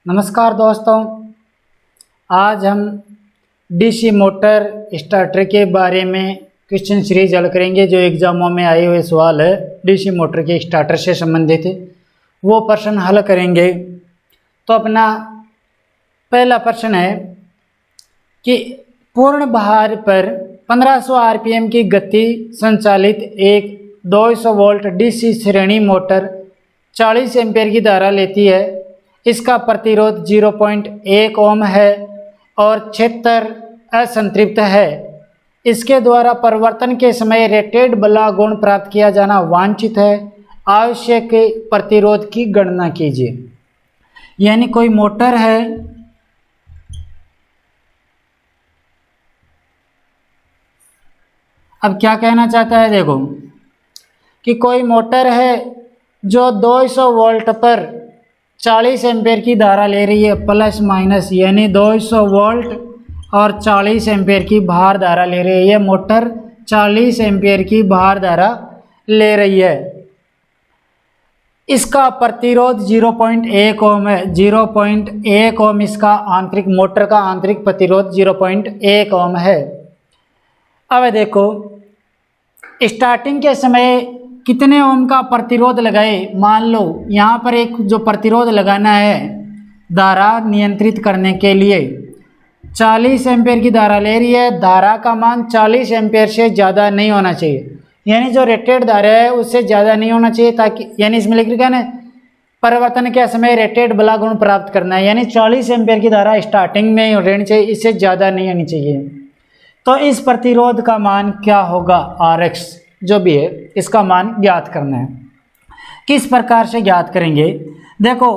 नमस्कार दोस्तों, आज हम डीसी मोटर स्टार्टर के बारे में क्वेश्चन सीरीज हल करेंगे। जो एग्जामों में आए हुए सवाल है डीसी मोटर के स्टार्टर से संबंधित वो प्रश्न हल करेंगे। तो अपना पहला प्रश्न है कि पूर्ण भार पर 1500 आरपीएम की गति संचालित एक 200 वोल्ट डीसी श्रेणी मोटर 40 एम्पीयर की धारा लेती है। इसका प्रतिरोध 0.1 ओम है और क्षेत्र असंतृप्त है। इसके द्वारा परिवर्तन के समय रेटेड बला गुण प्राप्त किया जाना वांछित है। आवश्यक प्रतिरोध की गणना कीजिए। यानी कोई मोटर है, अब क्या कहना चाहता है, देखो कि कोई मोटर है जो 200 वोल्ट पर 40 एम्पीयर की धारा ले रही है, प्लस माइनस, यानी 200 वोल्ट और 40 एम्पीयर की भार धारा ले रही है। ये मोटर 40 एम्पीयर की भार धारा ले रही है। इसका प्रतिरोध 0.1 ओम है। 0.1 ओम इसका आंतरिक, मोटर का आंतरिक प्रतिरोध 0.1 ओम है। अब देखो स्टार्टिंग के समय कितने ओम का प्रतिरोध लगाए। मान लो यहाँ पर एक जो प्रतिरोध लगाना है धारा नियंत्रित करने के लिए, 40 एम्पीयर की धारा ले रही है। धारा का मान 40 एम्पीयर से ज़्यादा नहीं होना चाहिए, यानी जो रेटेड धारा है उससे ज़्यादा नहीं होना चाहिए, ताकि यानी इसमें लिख रखा है परिवर्तन के समय रेटेड बला गुण प्राप्त करना है, यानी 40 एम्पीयर की धारा स्टार्टिंग में ही रहनी चाहिए, इससे ज़्यादा नहीं होनी चाहिए। तो इस प्रतिरोध का मान क्या होगा, RX जो भी है, इसका मान ज्ञात करना है। किस प्रकार से ज्ञात करेंगे, देखो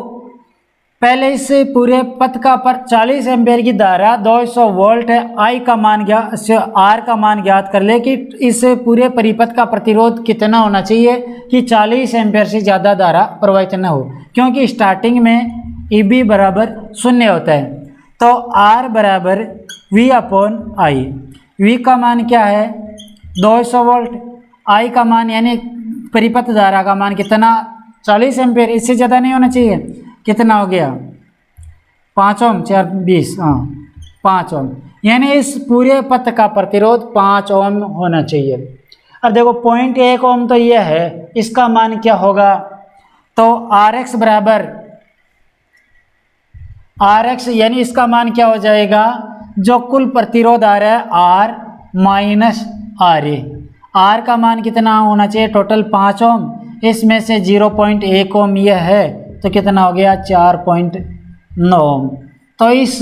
पहले इस पूरे पथ का पर 40 एम्पीयर की धारा 200 वोल्ट है, I का मान R का मान ज्ञात कर ले कि इस पूरे परिपथ का प्रतिरोध कितना होना चाहिए कि 40 एम्पीयर से ज़्यादा धारा प्रवाहित न हो, क्योंकि स्टार्टिंग में EB बराबर 0 होता है। तो R बराबर V/I। V का मान क्या है 200 वोल्ट, I का मान यानी परिपथ धारा का मान कितना 40 एम्पीयर, इससे ज़्यादा नहीं होना चाहिए। कितना हो गया 5 ओम, 4 20, हाँ 5 ओम, यानी इस पूरे पथ का प्रतिरोध 5 ओम होना चाहिए। अब देखो 0.1 ओम तो ये है, इसका मान क्या होगा, तो RX बराबर RX यानी इसका मान क्या हो जाएगा, जो कुल प्रतिरोध आ रहा है R माइनस RA। R का मान कितना होना चाहिए, टोटल 5 ओम, इसमें से 0.1 ओम यह है, तो कितना हो गया 4.9 ओम। तो इस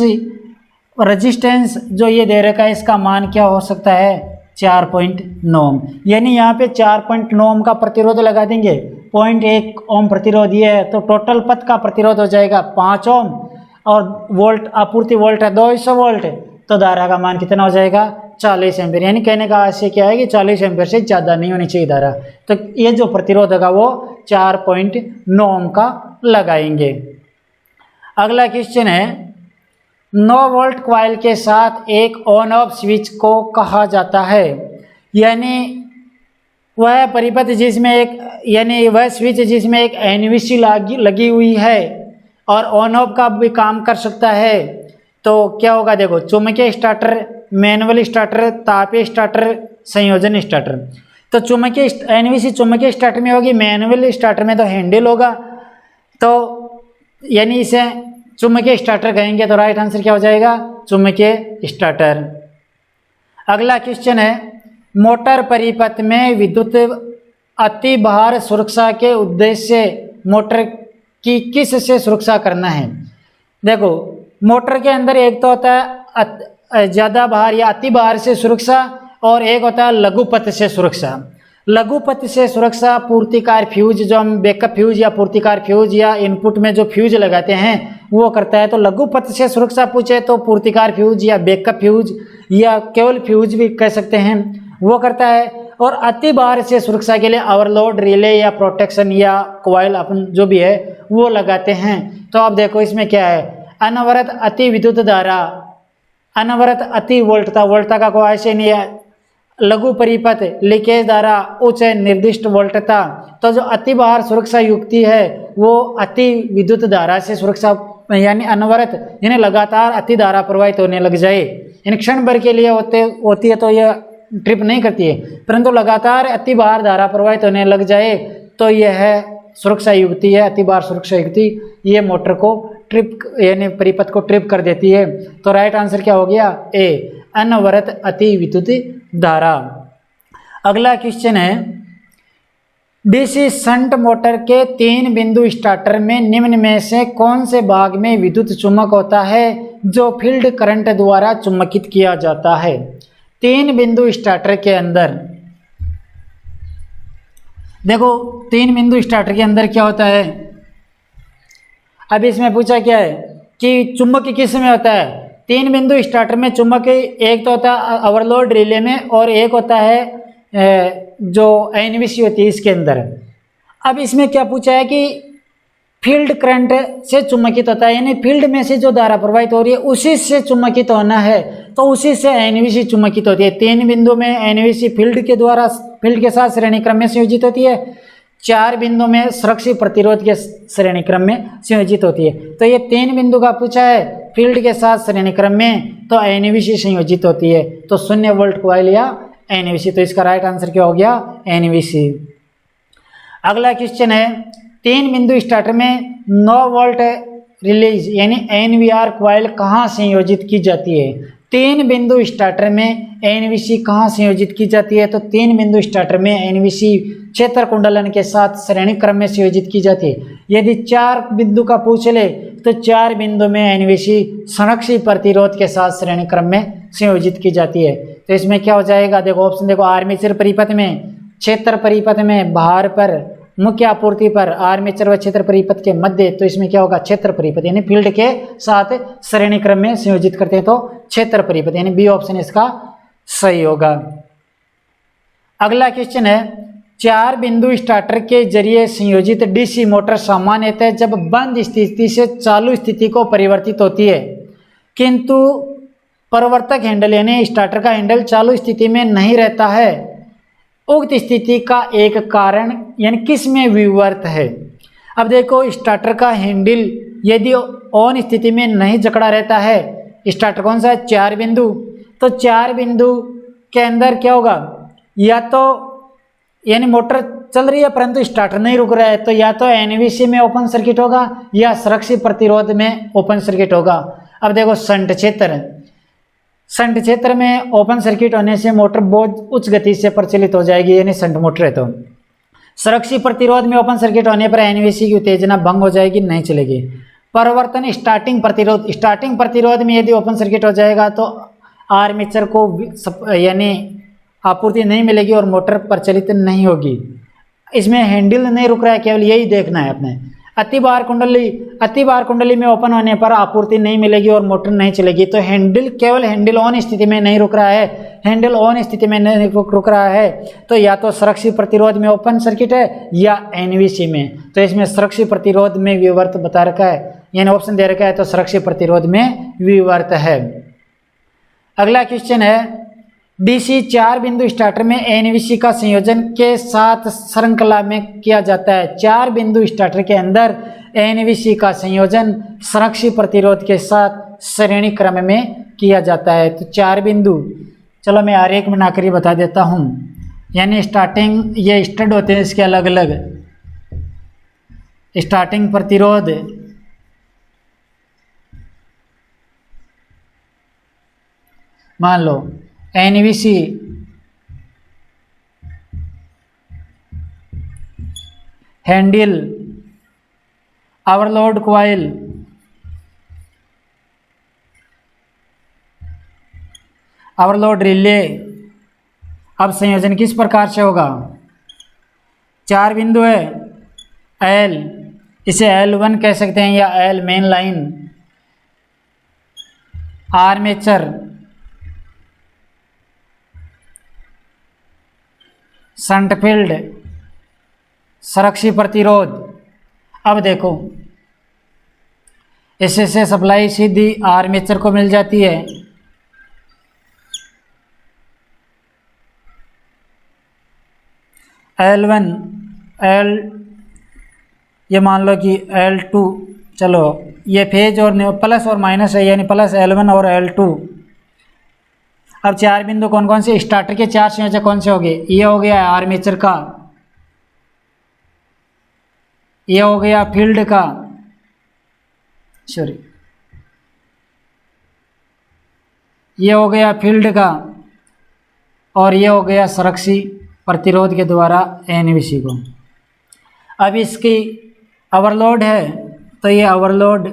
रेजिस्टेंस जो ये दे रखा है इसका मान क्या हो सकता है 4.9 ओम, यानी यहाँ पे 4.9 ओम का प्रतिरोध लगा देंगे। 0.1 ओम प्रतिरोध ये है, तो टोटल पथ का प्रतिरोध हो जाएगा 5 ओम और वोल्ट आपूर्ति वोल्ट है 200 वोल्ट, तो धारा का मान कितना हो जाएगा 40 एम्पीयर। यानी कहने का आशय क्या है कि 40 एम्पीयर से ज़्यादा नहीं होनी चाहिए धारा। तो ये जो प्रतिरोध होगा वो 4.9 ओम का लगाएंगे। अगला क्वेश्चन है 9 वोल्ट कॉइल के साथ एक ऑन ऑफ स्विच को कहा जाता है। यानी वह परिपथ जिसमें एक, यानी वह स्विच जिसमें एक NVC लगी हुई है और ऑन ऑफ का भी काम कर सकता है। तो क्या होगा, देखो चुंबकीय स्टार्टर, मैनुअल स्टार्टर, तापीय स्टार्टर, संयोजन स्टार्टर। तो चुंबकीय NVC चुंबकीय स्टार्टर में होगी, मैनुअल स्टार्टर में तो हैंडल होगा, तो यानी इसे चुंबकीय स्टार्टर कहेंगे। तो राइट आंसर क्या हो जाएगा चुंबकीय स्टार्टर। अगला क्वेश्चन है मोटर परिपथ में विद्युत अति भार सुरक्षा के उद्देश्य से मोटर की किस से सुरक्षा करना है। देखो मोटर के अंदर एक तो होता है ज़्यादा भार या अति भार से सुरक्षा, और एक होता है लघुपथ से सुरक्षा। लघुपथ से सुरक्षा पूर्तिकार फ्यूज, जो हम बैकअप फ्यूज या पूर्तिकार फ्यूज या इनपुट में जो फ्यूज लगाते हैं वो करता है। तो लघुपथ से सुरक्षा पूछे तो पूर्तिकार फ्यूज या बैकअप फ्यूज या केवल फ्यूज भी कह सकते हैं, वो करता है। और अति भार से सुरक्षा के लिए ओवरलोड रिले या प्रोटेक्शन या कॉइल अपन जो भी है वो लगाते हैं। तो अब देखो इसमें क्या है, अनवरत अति विद्युत धारा, अनवरत अति वोल्टता, वोल्टता का कोई आशय नहीं है। लघु परिपथ लीकेज धारा उच्च निर्दिष्ट वोल्टता। तो जो अति भार सुरक्षा युक्ति है वो अति विद्युत धारा से सुरक्षा यानी अनवरत यानी लगातार अति धारा प्रवाहित होने लग जाए, यानी क्षण भर के लिए होती है तो यह ट्रिप नहीं करती है, परंतु लगातार अति बार धारा प्रवाहित होने लग जाए तो यह सुरक्षा युक्ति है, अति बार सुरक्षा युक्ति, ये मोटर को ट्रिप यानी परिपथ को ट्रिप कर देती है। तो राइट आंसर क्या हो गया? ए, अनवरत अति विद्युत धारा। अगला क्वेश्चन है, डीसी शंट मोटर के 3 बिंदु स्टार्टर में निम्न में से कौन से भाग में विद्युत चुम्बक होता है जो फील्ड करंट द्वारा चुम्बकित किया जाता है? 3 बिंदु स्टार्टर के अंदर देखो, 3 बिंदु स्टार्टर के अंदर क्या होता है? अब इसमें पूछा क्या है कि चुंबक किस में होता है? 3 बिंदु स्टार्टर में चुंबक एक तो होता है ओवरलोड रिले में, और एक होता है जो एनवीसी होती है इसके अंदर। अब इसमें क्या पूछा है कि फील्ड करंट से चुंबकित होता है, यानी फील्ड में से जो धारा प्रवाहित हो रही है उसी से चुंबकित होना है, तो उसी से एनवीसी चुंबकित होती है। 3 बिंदु में एनवीसी फील्ड के साथ श्रेणी क्रम में संयोजित होती है, 4 बिंदु में सुरक्षित प्रतिरोध के श्रेणी क्रम में संयोजित होती है। तो ये 3 बिंदु का पूछा है फील्ड के साथ श्रेणी क्रम में, तो एनवीसी संयोजित होती है, तो 0 वोल्ट कॉइल या एनवीसी। तो इसका राइट आंसर क्या हो गया? एनवीसी। अगला क्वेश्चन है, 3 बिंदु स्टार्टर में 9 वोल्ट रिलीज यानी एनवीआर कॉइल कहाँ संयोजित की जाती है? 3 बिंदु स्टार्टर में एनवीसी कहाँ संयोजित की जाती है? तो 3 बिंदु स्टार्टर में एनवीसी क्षेत्र कुंडलन के साथ श्रेणी क्रम में संयोजित की जाती है। यदि 4 बिंदु का पूछ ले तो 4 बिंदु में एनवीसी संरक्षित प्रतिरोध के साथ श्रेणी क्रम में संयोजित की जाती है। तो इसमें क्या हो जाएगा? देखो ऑप्शन देखो, आर्मेचर परिपथ में, क्षेत्र परिपथ में, भार पर, मुख्य आपूर्ति पर, आर्मेचर व क्षेत्र परिपथ के मध्य, तो इसमें क्या होगा? क्षेत्र परिपथ, यानी फील्ड के साथ श्रेणी क्रम में संयोजित करते हैं तो क्षेत्र परिपथ, यानी बी ऑप्शन इसका सही होगा। अगला क्वेश्चन है, 4 बिंदु स्टार्टर के जरिए संयोजित डीसी मोटर सामान्यतः जब बंद स्थिति से चालू स्थिति को परिवर्तित होती है, किंतु परिवर्तक हैंडल यानी स्टार्टर का हैंडल चालू स्थिति में नहीं रहता है, उक्त स्थिति का एक कारण यानी किस में विवर्त है? अब देखो, स्टार्टर का हैंडल यदि ऑन स्थिति में नहीं जकड़ा रहता है, स्टार्टर कौन सा है? 4 बिंदु, तो 4 बिंदु के अंदर क्या होगा? या तो यानी मोटर चल रही है परंतु स्टार्टर नहीं रुक रहा है, तो या तो एनवीसी में ओपन सर्किट होगा या सुरक्षित प्रतिरोध में ओपन सर्किट होगा। अब देखो, शंट क्षेत्र में ओपन सर्किट होने से मोटर बहुत उच्च गति से प्रचलित हो जाएगी, यानी शंट मोटर है। तो सुरक्षित प्रतिरोध में ओपन सर्किट होने पर एनवीसी की उत्तेजना भंग हो जाएगी, नहीं चलेगी। परिवर्तन स्टार्टिंग प्रतिरोध में यदि ओपन सर्किट हो जाएगा तो आर्मेचर को यानी आपूर्ति नहीं मिलेगी और मोटर प्रचलित नहीं होगी। इसमें हैंडल नहीं रुक रहा है, केवल यही देखना है अपने। अति भार कुंडली में ओपन होने पर आपूर्ति नहीं मिलेगी और मोटर नहीं चलेगी। तो केवल हैंडल ऑन स्थिति में नहीं रुक रहा है, हैंडल ऑन स्थिति में नहीं रुक रहा है, तो या तो सुरक्षित प्रतिरोध में ओपन सर्किट है या एनवीसी में। तो इसमें सुरक्षित प्रतिरोध में विवर्त बता रखा है, यानी ऑप्शन दे रखा है, तो सुरक्षित प्रतिरोध में विवर्त है। अगला क्वेश्चन है, डीसी 4 बिंदु स्टार्टर में एनवीसी का संयोजन के साथ श्रृंखला में किया जाता है। 4 बिंदु स्टार्टर के अंदर एनवीसी का संयोजन सुरक्षित प्रतिरोध के साथ श्रेणी क्रम में किया जाता है। तो 4 बिंदु, चलो मैं आरेख बनाकर ही बता देता हूँ, यानी स्टार्टिंग ये स्टड होते हैं इसके अलग अलग, स्टार्टिंग प्रतिरोध, मान लो NVC, handle, overload coil, overload relay. अब संयोजन किस प्रकार से होगा? 4 बिंदु है, एल, इसे L1 कह सकते हैं या L main line, armature, shunt field, सुरक्षित प्रतिरोध। अब देखो, इससे सप्लाई सीधी आर्मेचर को मिल जाती है, L1 ये मान लो कि L2, चलो ये फेज और प्लस और माइनस है, यानी प्लस L1 और L2। अब 4 बिंदु कौन कौन से, स्टार्टर के 4 संयोजक कौन से हो गए, ये हो गया आर्मेचर का, ये हो गया फील्ड का, सॉरी ये हो गया फील्ड का, और ये हो गया संरक्षी प्रतिरोध के द्वारा एनवीसी को। अब इसकी ओवरलोड है तो ये ओवरलोड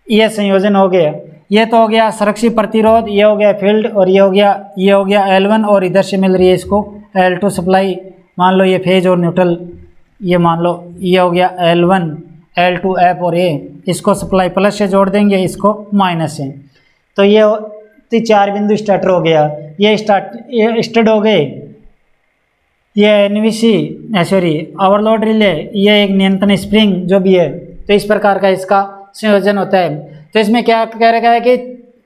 ये संयोजन हो गया। ये तो हो गया संरक्षी प्रतिरोध, ये हो गया फील्ड, और ये हो गया L1, और इधर से मिल रही है इसको L2 सप्लाई। मान लो ये फेज और न्यूट्रल, ये मान लो ये हो गया L1 L2 F, और ये इसको सप्लाई प्लस से जोड़ देंगे, इसको माइनस से। तो ये 4 बिंदु स्टार्टर हो गया, ये स्टड हो गए, ये एनवीसी सॉरी ओवरलोड रिले, ये एक नियंत्रण स्प्रिंग जो भी है। तो इस प्रकार का इसका संयोजन होता है। तो इसमें क्या कह रखा है कि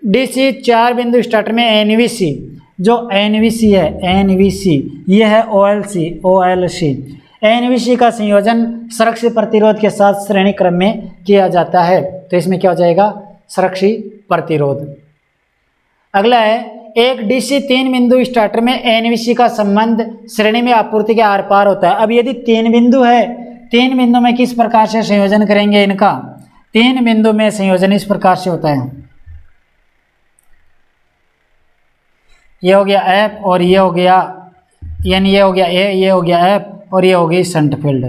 डीसी 4 बिंदु स्टार्टर में एनवीसी, जो एनवीसी है, एनवीसी ये है ओएलसी एनवीसी का संयोजन संरक्षी प्रतिरोध के साथ श्रेणी क्रम में किया जाता है। तो इसमें क्या हो जाएगा, संरक्षी प्रतिरोध। अगला है एक डीसी 3 बिंदु स्टार्टर में एनवीसी का संबंध श्रेणी में आपूर्ति के आर पार होता है। अब यदि 3 बिंदु है, 3 बिंदु में किस प्रकार से संयोजन करेंगे इनका, 3 बिंदु में संयोजन इस प्रकार से होता है, ये हो गया एफ और ये हो गया, यानी ये हो गया ए, ये हो गया एफ और ये हो गई शंट फील्ड।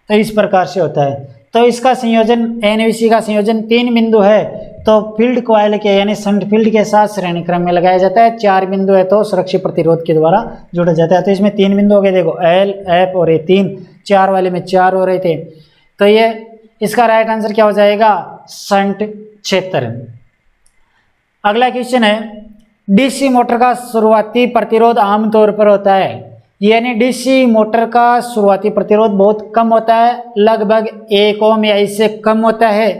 तो इस प्रकार से होता है। तो इसका संयोजन एनवीसी का संयोजन 3 बिंदु है तो फील्ड कॉइल के यानी शंट फील्ड के साथ श्रेणी क्रम में लगाया जाता है। 4 बिंदु है तो सुरक्षित प्रतिरोध के द्वारा जोड़ा जाता है। तो इसमें 3 बिंदु हो गए, देखो एल एफ और ए 3, 4 वाले में 4 हो रहे थे। तो ये इसका राइट आंसर क्या हो जाएगा, शंट क्षेत्र। अगला क्वेश्चन है डीसी मोटर का शुरुआती प्रतिरोध आमतौर पर होता है, यानी डीसी मोटर का शुरुआती प्रतिरोध बहुत कम होता है, लगभग 1 ओम या इससे कम होता है।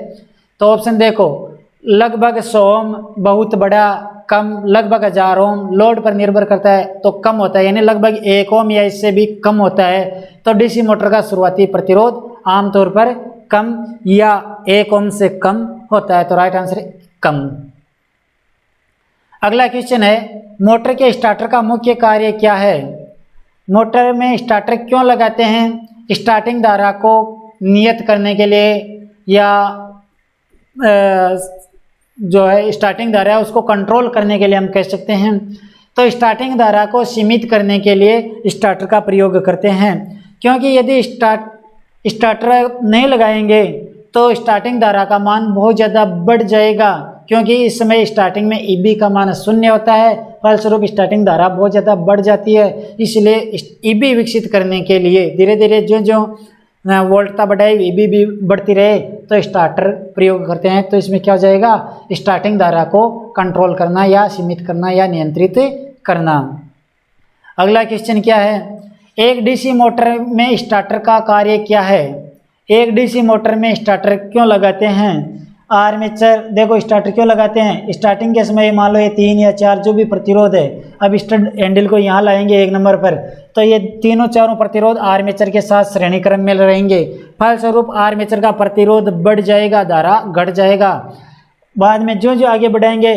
तो ऑप्शन देखो, लगभग 100 ओम, बहुत बड़ा, कम, लगभग 1000 ओम, लोड पर निर्भर करता है तो कम होता है, यानी लगभग 1 ओम या इससे भी कम होता है। तो डीसी मोटर का शुरुआती प्रतिरोध आमतौर पर कम या 1 ओम से कम होता है। तो राइट आंसर कम। अगला क्वेश्चन है मोटर के स्टार्टर का मुख्य कार्य क्या है। मोटर में स्टार्टर क्यों लगाते हैं, स्टार्टिंग धारा को नियत करने के लिए या जो है स्टार्टिंग धारा है उसको कंट्रोल करने के लिए हम कह सकते हैं। तो स्टार्टिंग धारा को सीमित करने के लिए स्टार्टर का प्रयोग करते हैं, क्योंकि यदि स्टार्टर नहीं लगाएंगे तो स्टार्टिंग धारा का मान बहुत ज़्यादा बढ़ जाएगा, क्योंकि इस समय स्टार्टिंग में ईबी का मान 0 होता है, फलस्वरूप स्टार्टिंग धारा बहुत ज़्यादा बढ़ जाती है। इसलिए ईबी विकसित करने के लिए धीरे धीरे जो वोल्टता बढ़ाई ईबी भी बढ़ती रहे तो स्टार्टर प्रयोग करते हैं। तो इसमें क्या हो जाएगा, स्टार्टिंग धारा को कंट्रोल करना या सीमित करना या नियंत्रित करना। अगला क्वेश्चन क्या है, एक डीसी मोटर में स्टार्टर का कार्य क्या है। एक डीसी मोटर में स्टार्टर क्यों लगाते हैं, आर्मेचर, देखो स्टार्टर क्यों लगाते हैं, स्टार्टिंग के समय मान लो ये 3 या 4 जो भी प्रतिरोध है, अब स्टड हैंडल को यहाँ लाएंगे 1 नंबर पर, तो ये तीनों चारों प्रतिरोध आर्मेचर के साथ श्रेणी क्रम में रहेंगे। फलस्वरूप आर्मेचर का प्रतिरोध बढ़ जाएगा, धारा घट जाएगा। बाद में जो जो आगे बढ़ाएंगे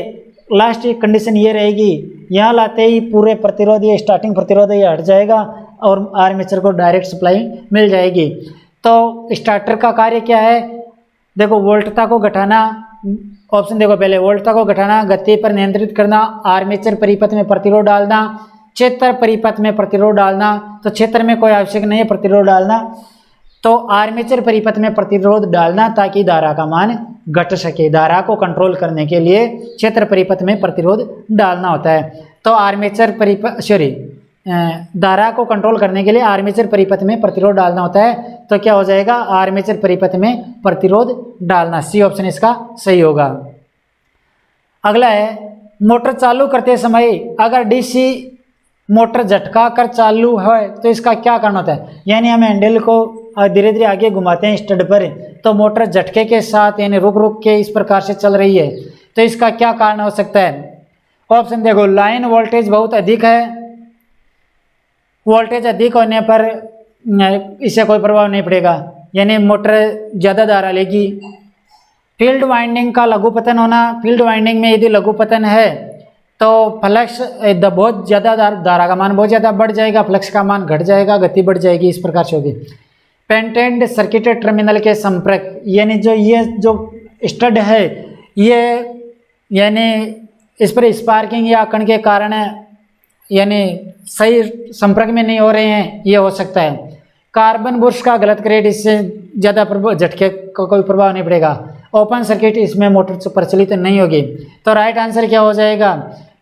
लास्ट कंडीशन ये रहेगी, यहाँ लाते ही पूरे प्रतिरोध ये स्टार्टिंग प्रतिरोध ये हट जाएगा और आर्मेचर को डायरेक्ट सप्लाई मिल जाएगी। तो स्टार्टर का कार्य क्या है, देखो वोल्टता को घटाना, ऑप्शन देखो पहले, वोल्टता को घटाना, गति पर नियंत्रित करना, आर्मेचर परिपथ में प्रतिरोध डालना, क्षेत्र परिपथ में प्रतिरोध डालना। तो क्षेत्र में कोई आवश्यक नहीं है प्रतिरोध डालना, तो आर्मेचर परिपथ में प्रतिरोध डालना ताकि धारा का मान घट सके। धारा को कंट्रोल करने के लिए क्षेत्र परिपथ में प्रतिरोध डालना होता है। तो आर्मेचर परिपथ धारा को कंट्रोल करने के लिए आर्मेचर परिपथ में प्रतिरोध डालना होता है। तो क्या हो जाएगा, आर्मेचर परिपथ में प्रतिरोध डालना, सी ऑप्शन इसका सही होगा। अगला है मोटर चालू करते समय अगर डीसी मोटर झटका कर चालू है तो इसका क्या कारण होता है, यानी हम हैंडल को धीरे धीरे आगे घुमाते हैं स्टड पर, तो मोटर झटके के साथ यानी रुक रुक के इस प्रकार से चल रही है, तो इसका क्या कारण हो सकता है। ऑप्शन देखो, लाइन वोल्टेज बहुत अधिक है, वोल्टेज अधिक होने पर इससे कोई प्रभाव नहीं पड़ेगा, यानी मोटर ज़्यादा धारा लेगी। फील्ड वाइंडिंग का लघुपतन होना, फील्ड वाइंडिंग में यदि लघुपतन है तो फ्लक्स बहुत ज़्यादा धारा का मान बहुत ज़्यादा बढ़ जाएगा, फ्लक्स का मान घट जाएगा, गति बढ़ जाएगी, इस प्रकार से होगी। पेंटेंट सर्किट टर्मिनल के संपर्क, यानी जो ये जो स्टड है ये यानी इस पर स्पार्किंग या आकर्ण के कारण यानी सही संपर्क में नहीं हो रहे हैं, ये हो सकता है। कार्बन बुश का गलत ग्रेड, इससे ज़्यादा झटके का कोई प्रभाव नहीं पड़ेगा। ओपन सर्किट, इसमें मोटर प्रचलित नहीं होगी। तो राइट आंसर क्या हो जाएगा,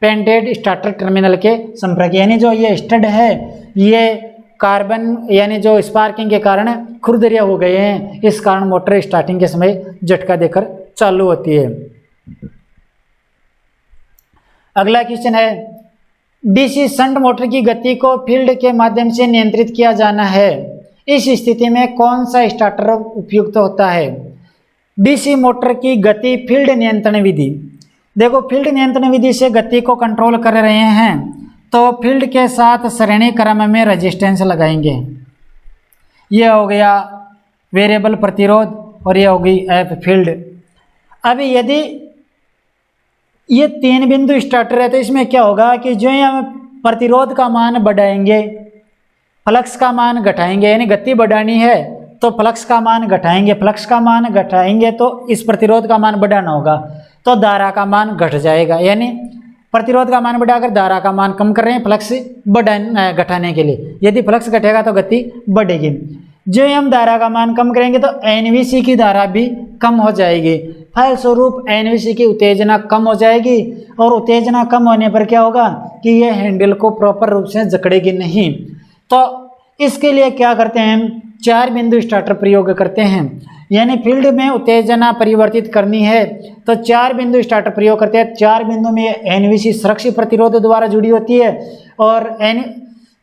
पेंटेड स्टार्टर टर्मिनल के संपर्क, यानी जो ये स्टड है ये कार्बन यानी जो स्पार्किंग के कारण खुरदरिया हो गए हैं, इस कारण मोटर स्टार्टिंग के समय झटका देकर चालू होती है। अगला क्वेश्चन है, डीसी शंट मोटर की गति को फील्ड के माध्यम से नियंत्रित किया जाना है, इस स्थिति में कौन सा स्टार्टर उपयुक्त होता है। डीसी मोटर की गति फील्ड नियंत्रण विधि, देखो फील्ड नियंत्रण विधि से गति को कंट्रोल कर रहे हैं तो फील्ड के साथ श्रेणी क्रम में रेजिस्टेंस लगाएंगे। ये हो गया वेरिएबल प्रतिरोध और ये हो गई एफ फील्ड। अभी यदि ये 3 बिंदु स्टार्टर है तो इसमें क्या होगा कि जो ही हम प्रतिरोध का मान बढ़ाएंगे, फ्लक्स का मान घटाएंगे, यानी गति बढ़ानी है तो फ्लक्स का मान घटाएंगे, फ्लक्स का मान घटाएंगे तो इस प्रतिरोध का मान बढ़ाना होगा, तो धारा का मान घट जाएगा। यानी प्रतिरोध का मान बढ़ाकर धारा का मान कम कर रहे हैं फ्लक्स घटाने के लिए। यदि फ्लक्स घटेगा तो गति बढ़ेगी। जो ही हम धारा का मान कम करेंगे तो एनवीसी की धारा भी कम हो जाएगी, फलस्वरूप एनवीसी की उत्तेजना कम हो जाएगी, और उत्तेजना कम होने पर क्या होगा कि यह हैंडल को प्रॉपर रूप से जकड़ेगी नहीं। तो इसके लिए क्या करते हैं, हम 4 बिंदु स्टार्टर प्रयोग करते हैं। यानी फील्ड में उत्तेजना परिवर्तित करनी है तो 4 बिंदु स्टार्टर प्रयोग करते हैं। 4 बिंदु में एनवीसी सुरक्षित प्रतिरोध द्वारा जुड़ी होती है, और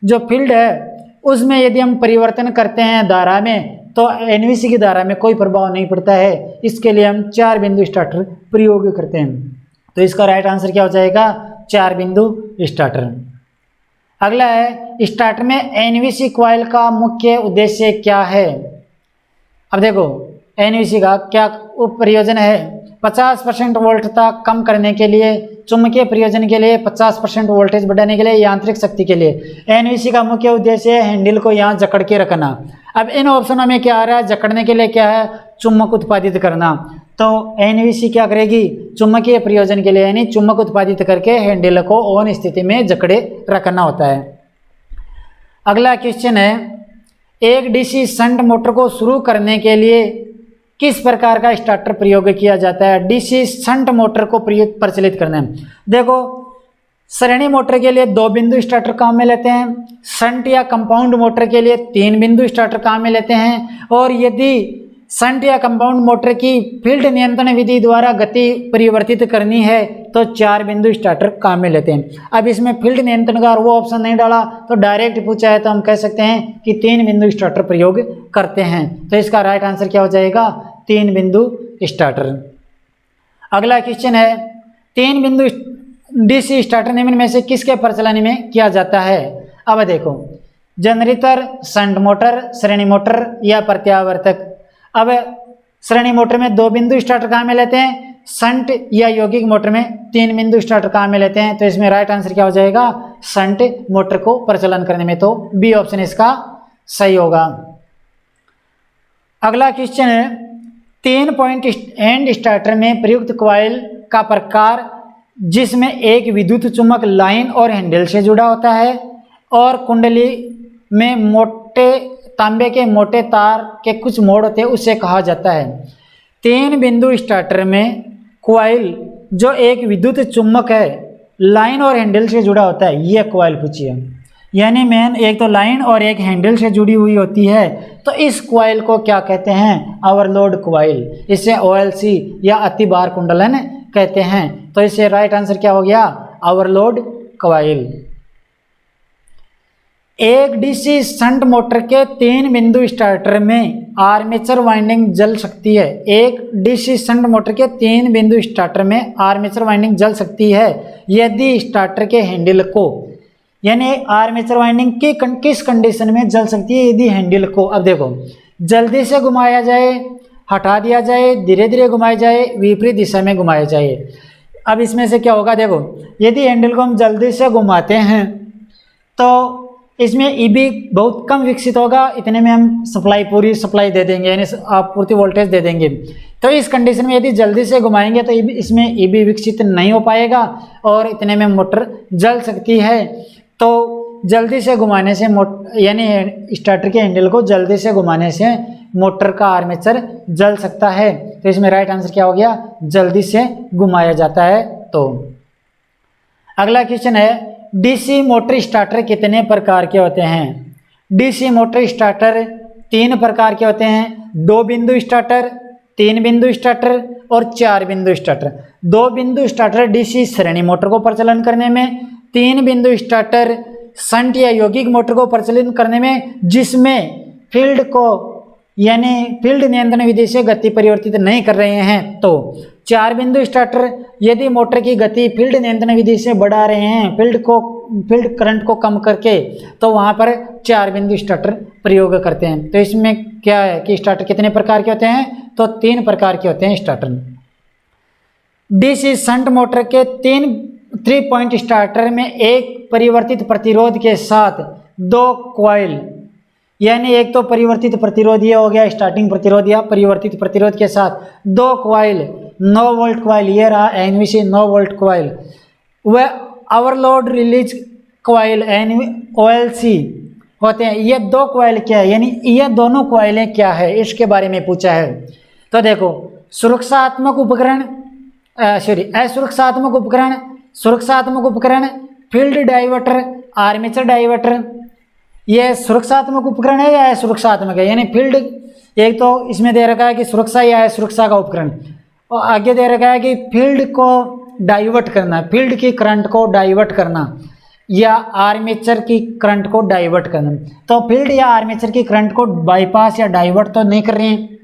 जो फील्ड है उसमें यदि हम परिवर्तन करते हैं धारा में तो एनवीसी की धारा में कोई प्रभाव नहीं पड़ता है। इसके लिए हम 4 बिंदु स्टार्टर प्रयोग करते हैं। तो इसका राइट आंसर क्या हो जाएगा, 4 बिंदु स्टार्टर। अगला है, स्टार्टर में एनवीसी कॉइल का मुख्य उद्देश्य क्या है। अब देखो एनवीसी का क्या प्रयोजन है, 50% वोल्ट तक कम करने के लिए, चुंबकीय प्रयोजन के लिए, 50% वोल्टेज बढ़ाने के लिए, यांत्रिक शक्ति के लिए। एनवीसी का मुख्य उद्देश्य है हैंडल को यहाँ जकड़ के रखना। अब इन ऑप्शनों में क्या आ रहा है, जकड़ने के लिए क्या है, चुंबक उत्पादित करना। तो एनवीसी क्या करेगी, चुंबकीय प्रयोजन के लिए यानी चुंबक उत्पादित करके हैंडल को ऑन स्थिति में जकड़े रखना होता है। अगला क्वेश्चन है, एक डीसी शंट मोटर को शुरू करने के लिए किस प्रकार का स्टार्टर प्रयोग किया जाता है। डीसी शंट मोटर को प्रचलित करना है। देखो श्रेणी मोटर के लिए 2 बिंदु स्टार्टर काम में लेते हैं, शंट या कंपाउंड मोटर के लिए 3 बिंदु स्टार्टर काम में लेते हैं, और यदि शंट या कंपाउंड मोटर की फील्ड नियंत्रण विधि द्वारा गति परिवर्तित करनी है तो 4 बिंदु स्टार्टर काम में लेते हैं। अब इसमें फील्ड नियंत्रण का वो ऑप्शन नहीं डाला तो डायरेक्ट पूछा है तो हम कह सकते हैं कि 3 बिंदु स्टार्टर प्रयोग करते हैं। तो इसका राइट आंसर क्या हो जाएगा, 3 बिंदु स्टार्टर। अगला क्वेश्चन है, 3 बिंदु डीसी स्टार्टर निम्न में से किसके प्रचलन में किया जाता है। अब देखो जनरेटर, शंट मोटर, श्रेणी मोटर या प्रत्यावर्तक। अब श्रेणी मोटर में 2 बिंदु स्टार्टर काम में लेते हैं, शंट या यौगिक मोटर में 3 बिंदु स्टार्टर काम में लेते हैं। तो इसमें राइट आंसर क्या हो जाएगा, शंट मोटर को प्रचलन करने में तो बी ऑप्शन इसका सही होगा। अगला क्वेश्चन है, 3 पॉइंट एंड स्टार्टर में प्रयुक्त कॉइल का प्रकार जिसमें एक विद्युत चुंबक लाइन और हैंडल से जुड़ा होता है और कुंडली में मोटे तांबे के मोटे तार के कुछ मोड़ होते हैं उसे कहा जाता है। 3 बिंदु स्टार्टर में कॉइल जो एक विद्युत चुंबक है, लाइन और हैंडल से जुड़ा होता है, ये कॉइल पूछिए। यानी मेन एक तो लाइन और एक हैंडल से जुड़ी हुई होती है, तो इस कॉइल को क्या कहते हैं, ओवरलोड कॉइल। इसे OLC या अतिभार कुंडलन कहते हैं। तो इसे राइट आंसर क्या हो गया, ओवरलोड कॉइल। एक डीसी शंट मोटर के 3 बिंदु स्टार्टर में आर्मेचर वाइंडिंग जल सकती है। एक डीसी शंट मोटर के 3 बिंदु स्टार्टर में आर्मेचर वाइंडिंग जल सकती है यदि स्टार्टर के हैंडल को यानी आर्मेचर वाइंडिंग किस कंडीशन में जल सकती है? यदि हैंडल को, अब देखो, जल्दी से घुमाया जाए, हटा दिया जाए, धीरे धीरे घुमाया जाए, विपरीत दिशा में घुमाया जाए। अब इसमें से क्या होगा? देखो, यदि हैंडल को हम जल्दी से घुमाते हैं तो इसमें ईबी बहुत कम विकसित होगा, इतने में हम पूरी सप्लाई दे देंगे, यानी आपूर्ति वोल्टेज दे देंगे। तो इस कंडीशन में यदि जल्दी से घुमाएंगे तो इसमें ईबी विकसित नहीं हो पाएगा और इतने में मोटर जल सकती है। तो जल्दी से घुमाने से यानी स्टार्टर के हैंडल को जल्दी से घुमाने से मोटर का आर्मेचर जल सकता है। तो इसमें राइट आंसर क्या हो गया? जल्दी से घुमाया जाता है। तो अगला क्वेश्चन है, डीसी मोटर स्टार्टर कितने प्रकार के होते हैं? डीसी मोटर स्टार्टर 3 प्रकार के होते हैं, 2 बिंदु स्टार्टर, 3 बिंदु स्टार्टर और 4 बिंदु स्टार्टर। 2 बिंदु स्टार्टर डीसी श्रेणी मोटर को प्रचलन करने में, 3 बिंदु स्टार्टर शंट या यौगिक मोटर को प्रचलन करने में, जिसमें फील्ड को यानी फील्ड नियंत्रण विधि से गति परिवर्तित नहीं कर रहे हैं। तो 4 बिंदु स्टार्टर यदि मोटर की गति फील्ड नियंत्रण विधि से बढ़ा रहे हैं, फील्ड करंट को कम करके, तो वहां पर 4 बिंदु स्टार्टर प्रयोग करते हैं। तो इसमें क्या है कि स्टार्टर कितने प्रकार के होते हैं? तो 3 प्रकार के होते हैं स्टार्टर। डीसी शंट मोटर के 3 पॉइंट स्टार्टर में एक परिवर्तित प्रतिरोध के साथ 2 कॉइल, यानी एक तो परिवर्तित प्रतिरोध ये हो गया स्टार्टिंग प्रतिरोध या परिवर्तित प्रतिरोध के साथ 2 कॉइल, 9 वोल्ट कॉइल, ये रहा एनवीसी 9 वोल्ट कॉइल, वह ओवरलोड रिलीज कॉइल OLC होते हैं। ये 2 कॉइल क्या है, यानी ये दोनों कॉइलें क्या है, इसके बारे में पूछा है। तो देखो, सुरक्षात्मक उपकरण असुरक्षात्मक उपकरण, सुरक्षात्मक उपकरण, फील्ड डाइवर्टर, आर्मेचर डाइवर्टर। ये सुरक्षात्मक उपकरण है या असुरक्षात्मक है? यानी फील्ड, एक तो इसमें दे रखा है कि सुरक्षा या असुरक्षा का उपकरण, और आगे दे रखा है कि फील्ड को डाइवर्ट करना, फील्ड की करंट को डाइवर्ट करना या आर्मेचर की करंट को डाइवर्ट करना। तो फील्ड या आर्मेचर की करंट को बाईपास या डाइवर्ट तो नहीं कर रहे हैं।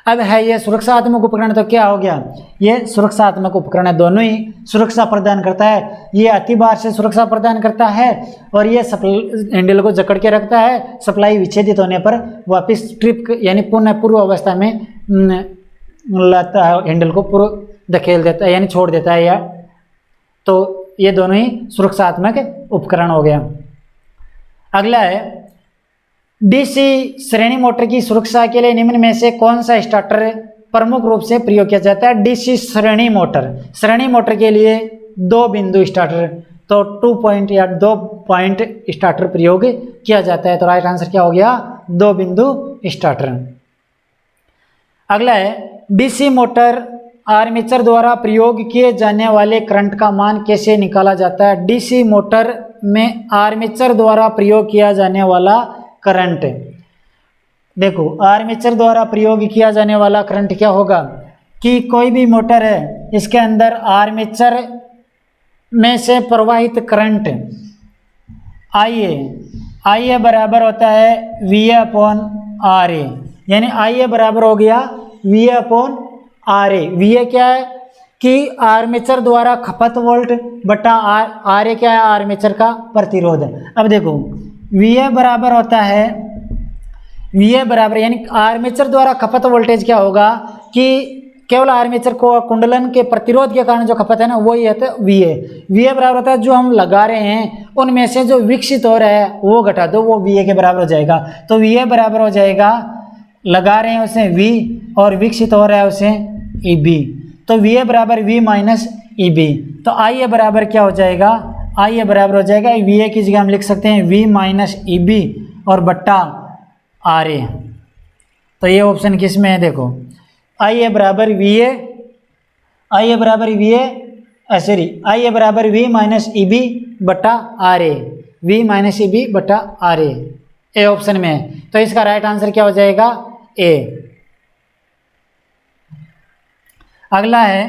अब है ये सुरक्षात्मक उपकरण, तो क्या हो गया? ये सुरक्षात्मक उपकरण है, दोनों ही सुरक्षा प्रदान करता है। ये अतिभार से सुरक्षा प्रदान करता है और ये हैंडल को जकड़ के रखता है, सप्लाई विच्छेदित होने पर वापस ट्रिप यानी पुनः पूर्व अवस्था में लाता है, हैंडल को पूर्व धकेल देता है यानी छोड़ देता है। या तो ये दोनों ही सुरक्षात्मक उपकरण हो गया। अगला है, डीसी श्रेणी मोटर की सुरक्षा के लिए निम्न में से कौन सा स्टार्टर प्रमुख रूप से प्रयोग किया जाता है? डीसी श्रेणी मोटर के लिए 2 बिंदु स्टार्टर, तो 2 पॉइंट या 2 पॉइंट स्टार्टर प्रयोग किया जाता है। तो राइट आंसर क्या हो गया? 2 बिंदु स्टार्टर। अगला है, डीसी मोटर आर्मेचर द्वारा प्रयोग किए जाने वाले करंट का मान कैसे निकाला जाता है? डीसी मोटर में आर्मेचर द्वारा प्रयोग किया जाने वाला करंट, देखो आर्मेचर द्वारा प्रयोग किया जाने वाला करंट क्या होगा कि कोई भी मोटर है, इसके अंदर आर्मेचर में से प्रवाहित करंट IA बराबर होता है VA/RA, यानी IA बराबर हो गया VA/RA। VA क्या है कि आर्मेचर द्वारा खपत वोल्ट बटा RA क्या है? आर्मेचर का प्रतिरोध। अब देखो, VA बराबर होता है, VA बराबर यानी आर्मेचर द्वारा खपत वोल्टेज क्या होगा कि केवल आर्मेचर को कुंडलन के प्रतिरोध के कारण जो खपत है ना, वो ये है VA। VA बराबर होता है जो हम लगा रहे हैं उनमें से जो विकसित हो रहा है वो घटा दो, वो VA के बराबर हो जाएगा। तो VA बराबर हो जाएगा, लगा रहे हैं उसे V और विकसित हो रहा है उसे EB, तो VA बराबर V माइनस EB। तो IA बराबर क्या हो जाएगा? IA बराबर हो जाएगा VA की जगह हम लिख सकते हैं V माइनस EB और बट्टा RA। तो ये ऑप्शन किस में है? देखो, IA बराबर VA, IA बराबर V माइनस EB बट्टा RA, V माइनस EB बट्टा RA, ए ऑप्शन में है। तो इसका राइट आंसर क्या हो जाएगा? A। अगला है,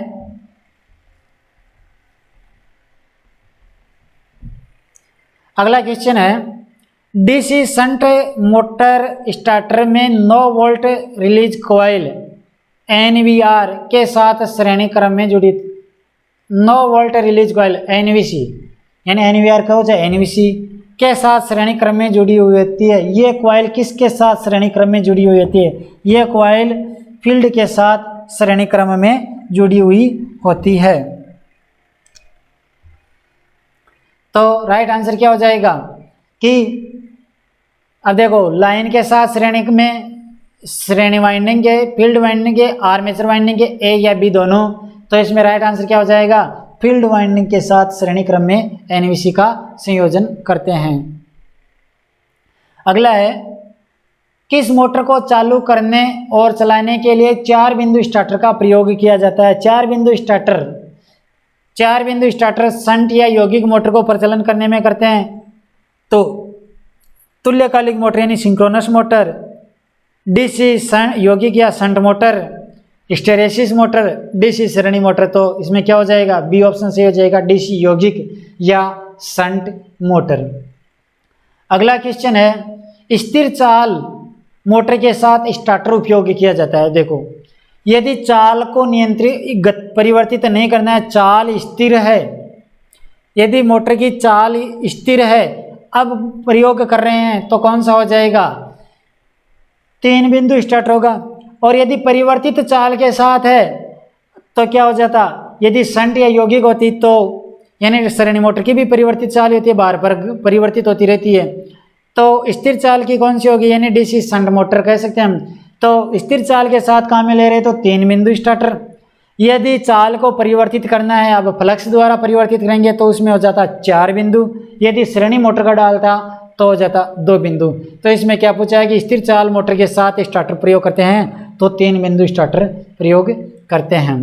अगला क्वेश्चन है, डीसी शंट मोटर स्टार्टर में 9 वोल्ट रिलीज कॉइल NVR के साथ श्रेणी क्रम में जुड़ी 9 वोल्ट रिलीज कॉइल NVC, यानी NVR का हो चाहे NVC के साथ श्रेणी क्रम में जुड़ी हुई होती है। ये कॉइल किसके साथ श्रेणी क्रम में जुड़ी हुई होती है? ये कॉइल फील्ड के साथ श्रेणी क्रम में जुड़ी हुई होती है। तो राइट आंसर क्या हो जाएगा कि अब देखो लाइन के साथ श्रेणी वाइंडिंग के, फील्ड वाइंडिंग के, आर्मेचर वाइंडिंग के, ए या बी दोनों। तो इसमें राइट आंसर क्या हो जाएगा? फील्ड वाइंडिंग के साथ श्रेणी क्रम में एनवीसी का संयोजन करते हैं। अगला है, किस मोटर को चालू करने और चलाने के लिए 4 बिंदु स्टार्टर का प्रयोग किया जाता है? 4 बिंदु स्टार्टर शंट या यौगिक मोटर को प्रचलन करने में करते हैं। तो तुल्यकालिक मोटर यानी सिंक्रोनस मोटर, डीसी यौगिक या shunt motor, hysteresis motor, DC श्रेणी मोटर। तो इसमें क्या हो जाएगा? बी ऑप्शन सही हो जाएगा, डीसी यौगिक या शंट मोटर। अगला क्वेश्चन है, स्थिर चाल मोटर के साथ स्टार्टर उपयोग किया जाता है। देखो यदि चाल को परिवर्तित नहीं करना है, चाल स्थिर है, यदि मोटर की चाल स्थिर है, अब प्रयोग कर रहे हैं तो कौन सा हो जाएगा? 3 बिंदु स्टार्टर होगा। और यदि परिवर्तित चाल के साथ है तो क्या हो जाता? यदि शंट या यौगिक होती तो यानी श्रेणी मोटर की भी परिवर्तित चाल होती है, बार बार परिवर्तित होती रहती है। तो स्थिर चाल की कौन सी होगी? यानी डीसी शंट मोटर कह सकते हैं हम। तो स्थिर चाल के साथ काम में ले रहे तो 3 बिंदु स्टार्टर। यदि चाल को परिवर्तित करना है, अब फ्लक्स द्वारा परिवर्तित करेंगे तो उसमें हो जाता 4 बिंदु। यदि श्रेणी मोटर का डालता तो हो जाता 2 बिंदु। तो इसमें क्या पूछा है कि स्थिर चाल मोटर के साथ स्टार्टर प्रयोग करते हैं तो 3 बिंदु स्टार्टर प्रयोग करते हैं।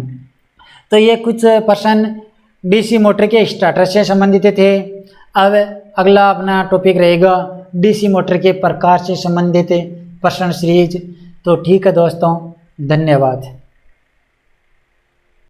तो ये कुछ प्रश्न डीसी मोटर के स्टार्टर से संबंधित थे। अब अगला अपना टॉपिक रहेगा डीसी मोटर के प्रकार से संबंधित प्रश्न सीरीज। तो ठीक है दोस्तों, धन्यवाद।